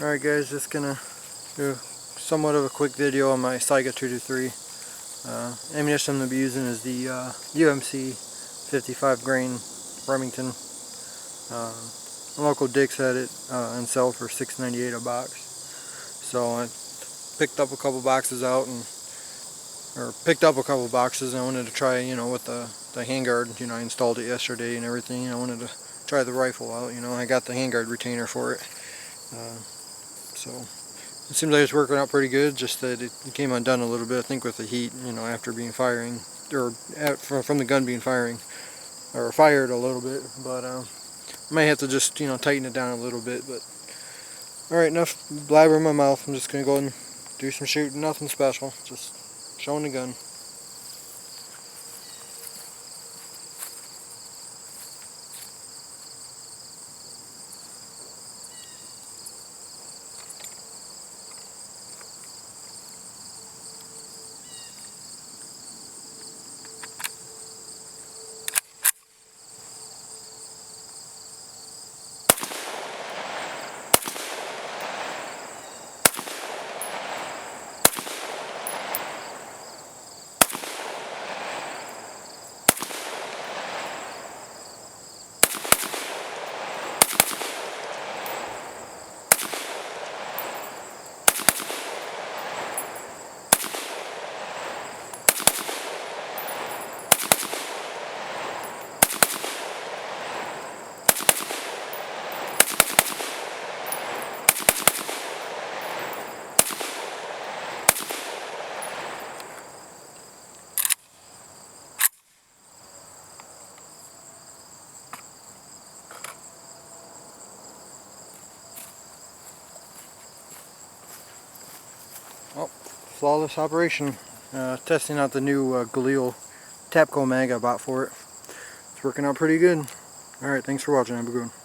Alright guys, just gonna do somewhat of a quick video on my Saiga 223. Ammunition I'm going to be using is the UMC 55 grain Remington. A local Dick's had it on sale for $6.98 a box. So I picked up a couple boxes out and I wanted to try, with the handguard. I installed it yesterday and everything. I wanted to try the rifle out. I got the handguard retainer for it. So it seems like it's working out pretty good, just that it came undone a little bit, I think, with the heat, after being firing, or from the gun being fired a little bit. But I might have to just, tighten it down a little bit. But alright, enough blabber in my mouth. I'm just going to go and do some shooting, nothing special, just showing the gun. Oh, flawless operation. Testing out the new Galil Tapco mag I bought for it. It's working out pretty good. Alright, thanks for watching. Have a good one.